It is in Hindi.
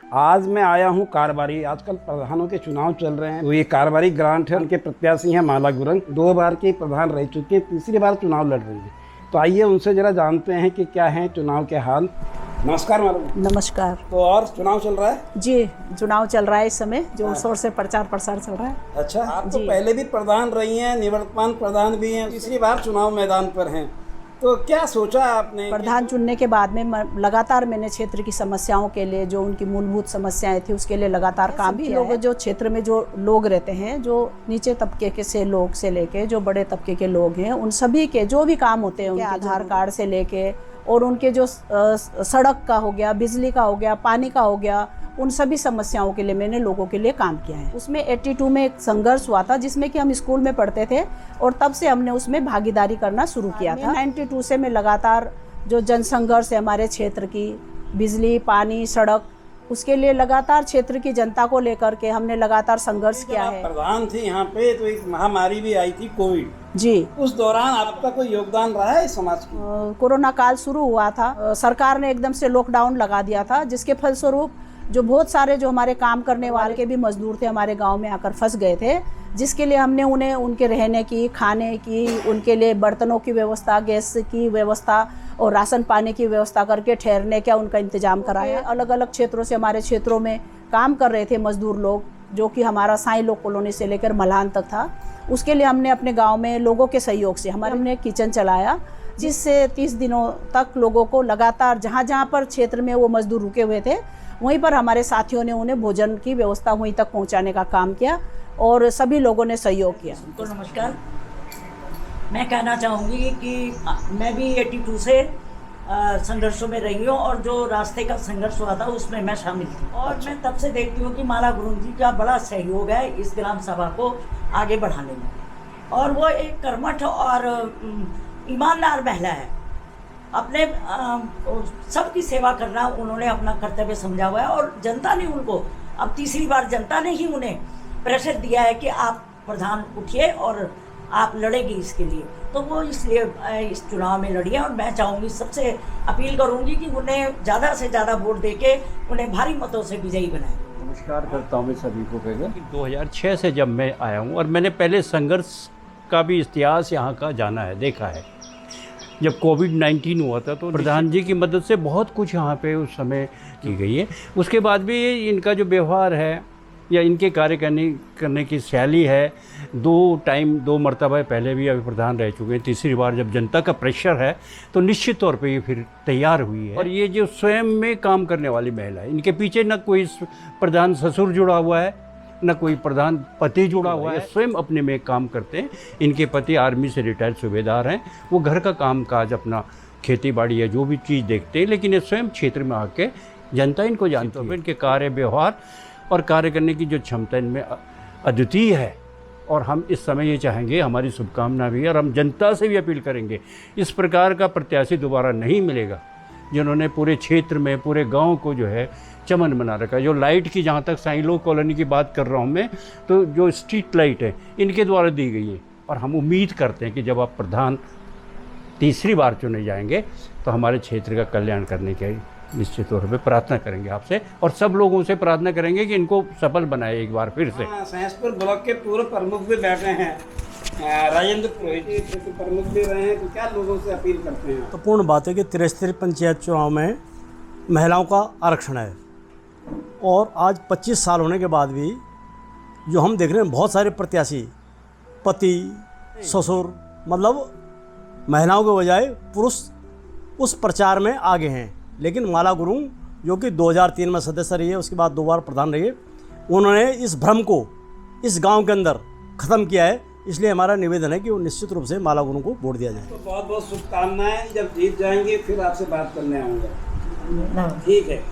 आज मैं आया हूँ कारोबारी। आजकल प्रधानों के चुनाव चल रहे हैं, तो ये कारोबारी ग्रांट है, उनके प्रत्याशी हैं माला गुरंग। 2 बार के प्रधान रह चुके हैं, तीसरी बार चुनाव लड़ रही है। तो आइए उनसे जरा जानते हैं कि क्या है चुनाव के हाल। नमस्कार मैडम। नमस्कार। तो और चुनाव चल रहा है? जी, चुनाव चल रहा है इस समय, जोर शोर से प्रचार प्रसार चल रहा है। अच्छा, आप तो पहले भी प्रधान रही हैं, निवर्तमान प्रधान भी हैं, तीसरी बार चुनाव मैदान पर हैं, तो क्या सोचा आपने? प्रधान चुनने के बाद में लगातार मैंने क्षेत्र की समस्याओं के लिए, जो उनकी मूलभूत समस्याएं थी उसके लिए लगातार काम किया। लोग जो क्षेत्र में जो लोग रहते हैं, जो नीचे तबके के से लोग से लेके जो बड़े तबके के लोग हैं, उन सभी के जो भी काम होते हैं, उनके आधार कार्ड से लेके और उनके जो सड़क का हो गया, बिजली का हो गया, पानी का हो गया, उन सभी समस्याओं के लिए मैंने लोगों के लिए काम किया है। उसमें 82 में एक संघर्ष हुआ था, जिसमें कि हम स्कूल में पढ़ते थे और तब से हमने उसमें भागीदारी करना शुरू किया था। 92 से मैं लगातार जो जनसंघर्ष है हमारे क्षेत्र की, बिजली, पानी, सड़क, उसके लिए लगातार क्षेत्र की जनता को लेकर के हमने लगातार संघर्ष किया है। प्रधान थी यहाँ पे, तो एक महामारी भी आई थी, कोविड जी। उस दौरान आपका कोई योगदान रहा है समाज को? कोरोना काल शुरू हुआ था, सरकार ने एकदम से लॉकडाउन लगा दिया था, जिसके फलस्वरूप जो बहुत सारे जो हमारे काम करने वाले के भी मजदूर थे हमारे गांव में आकर फंस गए थे, जिसके लिए हमने उन्हें उनके रहने की, खाने की, उनके लिए बर्तनों की व्यवस्था, गैस की व्यवस्था और राशन पानी की व्यवस्था करके ठहरने का उनका इंतजाम कराया। अलग अलग क्षेत्रों से हमारे क्षेत्रों में काम कर रहे थे मजदूर लोग, जो कि हमारा साई लोग कॉलोनी से लेकर मलान तक था। उसके लिए हमने अपने गाँव में लोगों के सहयोग से हमने किचन चलाया, जिससे 30 दिनों तक लोगों को लगातार जहाँ जहाँ पर क्षेत्र में वो मजदूर रुके हुए थे, वहीं पर हमारे साथियों ने उन्हें भोजन की व्यवस्था वहीं तक पहुंचाने का काम किया और सभी लोगों ने सहयोग किया। तो नमस्कार, मैं कहना चाहूँगी कि मैं भी 82 से संघर्षों में रही हूँ और जो रास्ते का संघर्ष हुआ था उसमें मैं शामिल थी। और मैं तब से देखती हूँ कि माला गुरुंग जी का बड़ा सहयोग है इस ग्राम सभा को आगे बढ़ाने में, और वो एक कर्मठ और ईमानदार महिला है। अपने सबकी सेवा करना उन्होंने अपना कर्तव्य समझा हुआ है, और जनता ने उनको, अब तीसरी बार जनता ने ही उन्हें प्रेशर दिया है कि आप प्रधान उठिए और आप लड़ेगी इसके लिए, तो वो इसलिए इस चुनाव में लड़ी है। और मैं चाहूँगी, सबसे अपील करूँगी कि उन्हें ज़्यादा से ज़्यादा वोट देके उन्हें भारी मतों से विजयी बनाएं। नमस्कार करता हूँ मैं सभी को। पहले 2006 से जब मैं आया हूँ, और मैंने पहले संघर्ष का भी इतिहास यहाँ का जाना है, देखा है। जब कोविड-19 हुआ था तो प्रधान जी की मदद से बहुत कुछ यहाँ पे उस समय की गई है। उसके बाद भी इनका जो व्यवहार है या इनके कार्य करने की शैली है, 2 मरतबा पहले भी अभी प्रधान रह चुके हैं, तीसरी बार जब जनता का प्रेशर है तो निश्चित तौर पे ये फिर तैयार हुई है। और ये जो स्वयं में काम करने वाली महिला है, इनके पीछे न कोई प्रधान ससुर जुड़ा हुआ है, न कोई प्रधान पति जुड़ा हुआ है, स्वयं अपने में काम करते हैं। इनके पति आर्मी से रिटायर्ड सूबेदार हैं, वो घर का काम काज, अपना खेती बाड़ी या जो भी चीज़ देखते हैं, लेकिन ये स्वयं क्षेत्र में आके जनता इनको जानती है। इनके कार्य व्यवहार और कार्य करने की जो क्षमता इनमें अद्वितीय है, और हम इस समय ये चाहेंगे, हमारी शुभकामना भी है, और हम जनता से भी अपील करेंगे, इस प्रकार का प्रत्याशी दोबारा नहीं मिलेगा जिन्होंने पूरे क्षेत्र में, पूरे गांव को जो है चमन बना रखा है। जो लाइट की, जहाँ तक साई लोग कॉलोनी की बात कर रहा हूँ मैं, तो जो स्ट्रीट लाइट है इनके द्वारा दी गई है। और हम उम्मीद करते हैं कि जब आप प्रधान तीसरी बार चुने जाएंगे तो हमारे क्षेत्र का कल्याण करने के निश्चित तौर पर प्रार्थना करेंगे आपसे, और सब लोगों से प्रार्थना करेंगे कि इनको सफल बनाए एक बार फिर से। सहसपुर ब्लॉक के पूर्व प्रमुख भी बैठे हैं, राजेंद्र पुरोहित प्रमुख भी रहे हैं, तो क्या लोगों से अपील करते हैं? तो पूर्ण बात है कि 73 पंचायत चुनाव में महिलाओं का आरक्षण है, और आज 25 साल होने के बाद भी जो हम देख रहे हैं, बहुत सारे प्रत्याशी पति, ससुर, मतलब महिलाओं के बजाय पुरुष उस प्रचार में आगे हैं। लेकिन माला गुरुंग, जो कि 2003 में सदस्य रही है, उसके बाद 2 बार प्रधान रही है, उन्होंने इस भ्रम को इस गांव के अंदर ख़त्म किया है। इसलिए हमारा निवेदन है कि वो निश्चित रूप से माला गुरुंग को वोट दिया जाए। तो बहुत बहुत शुभकामनाएं। जब जीत जाएंगे फिर आपसे बात करने आऊँगा। ठीक है।